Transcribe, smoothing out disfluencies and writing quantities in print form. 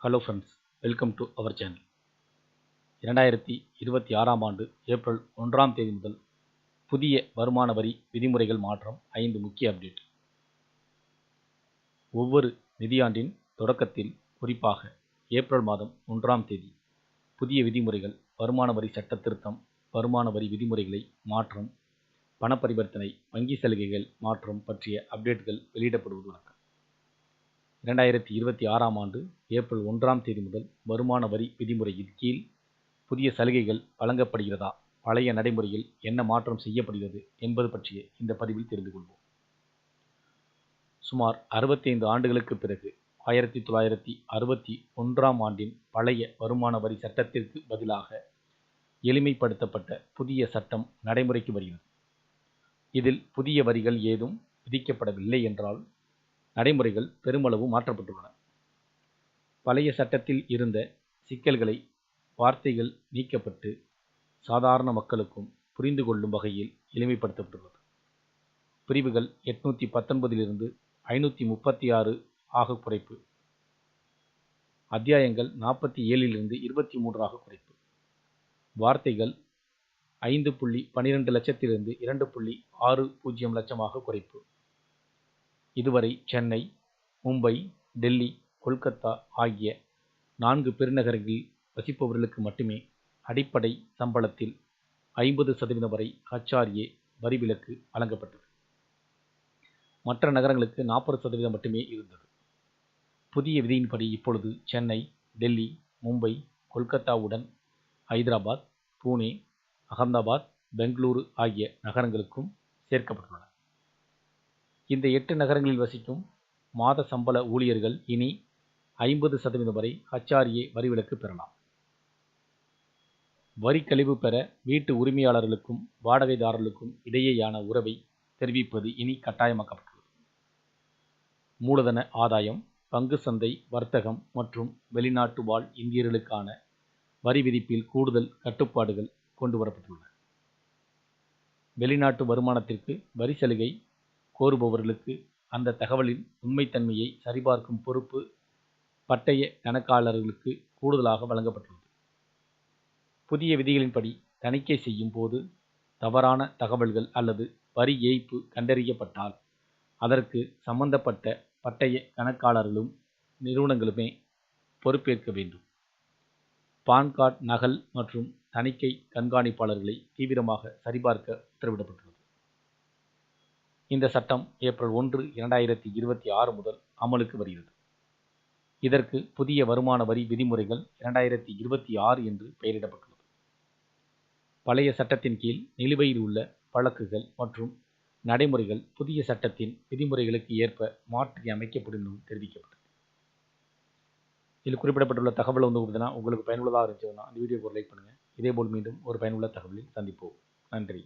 Hello friends, welcome to our channel. 2026ஆம் ஆண்டு ஏப்ரல் 1ஆம் தேதி முதல் புதிய வருமான வரி விதிமுறைகள் மாற்றம் 5 முக்கிய அப்டேட். ஒவ்வொரு நிதியாண்டின் தொடக்கத்தில், குறிப்பாக ஏப்ரல் மாதம் 1ஆம் தேதி புதிய விதிமுறைகள், வருமான வரி சட்ட திருத்தம், வருமான வரி விதிமுறைகளை மாற்றம், பண பரிவர்த்தனை, வங்கி சலுகைகள் மாற்றம் பற்றிய அப்டேட்கள் வெளியிடப்படுவது வழக்கம். 2026ஆம் ஆண்டு ஏப்ரல் 1ஆம் தேதி முதல் வருமான வரி விதிமுறையின் கீழ் புதிய சலுகைகள் வழங்கப்படுகிறதா, பழைய நடைமுறையில் என்ன மாற்றம் செய்யப்படுகிறது என்பது பற்றிய இந்த பதிவில் தெரிந்து கொள்வோம். சுமார் 65 ஆண்டுகளுக்கு பிறகு 1961ஆம் ஆண்டின் பழைய வருமான வரி சட்டத்திற்கு பதிலாக எளிமைப்படுத்தப்பட்ட புதிய சட்டம் நடைமுறைக்கு வருகிறது. இதில் புதிய வரிகள் ஏதும் விதிக்கப்படவில்லை என்றால் நடைமுறைகள் பெருமளவு மாற்றப்பட்டுள்ளன. பழைய சட்டத்தில் இருந்த சிக்கல்களை வார்த்தைகள் நீக்கப்பட்டு சாதாரண மக்களுக்கும் புரிந்து கொள்ளும் வகையில் எளிமைப்படுத்தப்பட்டுள்ளது. பிரிவுகள் 819 536 ஆக குறைப்பு, அத்தியாயங்கள் 47 23 குறைப்பு, வார்த்தைகள் 5.12 லட்சத்திலிருந்து 2.60 லட்சமாக குறைப்பு. இதுவரை சென்னை, மும்பை, டெல்லி, கொல்கத்தா ஆகிய 4 பெருநகரங்களில் வசிப்பவர்களுக்கு மட்டுமே அடிப்படை சம்பளத்தில் 50% வரை HRA வரி விலக்கு வழங்கப்பட்டது. மற்ற நகரங்களுக்கு 40% மட்டுமே இருந்தது. புதிய விதியின்படி இப்பொழுது சென்னை, டெல்லி, மும்பை, கொல்கத்தாவுடன் ஹைதராபாத், புனே, அகமதாபாத், பெங்களூரு ஆகிய நகரங்களுக்கும் சேர்க்கப்பட்டுள்ளன. இந்த 8 நகரங்களில் வசிக்கும் மாத சம்பள ஊழியர்கள் இனி 50% வரை HRA வரி விலக்கு பெறலாம். வரி கழிவு பெற வீட்டு உரிமையாளர்களுக்கும் வாடகைதாரர்களுக்கும் இடையேயான உறவை தெரிவிப்பது இனி கட்டாயமாக்கப்பட்டுள்ளது. மூலதன ஆதாயம், பங்கு சந்தை வர்த்தகம் மற்றும் வெளிநாட்டு வாழ் இந்தியர்களுக்கான வரி விதிப்பில் கூடுதல் கட்டுப்பாடுகள் கொண்டு வரப்பட்டுள்ளன. வெளிநாட்டு வருமானத்திற்கு வரி சலுகை கோருபவர்களுக்கு அந்த தகவலின் உண்மைத்தன்மையை சரிபார்க்கும் பொறுப்பு பட்டய கணக்காளர்களுக்கு கூடுதலாக வழங்கப்பட்டுள்ளது. புதிய விதிகளின்படி தணிக்கை செய்யும் போது தவறான தகவல்கள் அல்லது வரி ஏய்ப்பு கண்டறியப்பட்டால் அதற்கு சம்பந்தப்பட்ட பட்டய கணக்காளர்களும் நிறுவனங்களுமே பொறுப்பேற்க வேண்டும். பான் கார்டு நகல் மற்றும் தணிக்கை கண்காணிப்பாளர்களை தீவிரமாக சரிபார்க்க உத்தரவிடப்பட்டுள்ளது. இந்த சட்டம் ஏப்ரல் 1, 2026 முதல் அமலுக்கு வருகிறது. இதற்கு புதிய வருமான வரி விதிமுறைகள் 2026 என்று பெயரிடப்பட்டுள்ளது. பழைய சட்டத்தின் கீழ் நிலுவையில் உள்ள வழக்குகள் மற்றும் நடைமுறைகள் புதிய சட்டத்தின் விதிமுறைகளுக்கு ஏற்ப மாற்றி அமைக்கப்படும் எனவும் தெரிவிக்கப்பட்டது. இதில் குறிப்பிடப்பட்டுள்ள தகவல் உங்களுக்கு பயனுள்ளதாக இருந்துச்சுன்னா இந்த வீடியோக்கு ஒரு லைக் பண்ணுங்கள். இதேபோல் மீண்டும் ஒரு பயனுள்ள தகவலில் சந்திப்போம். நன்றி.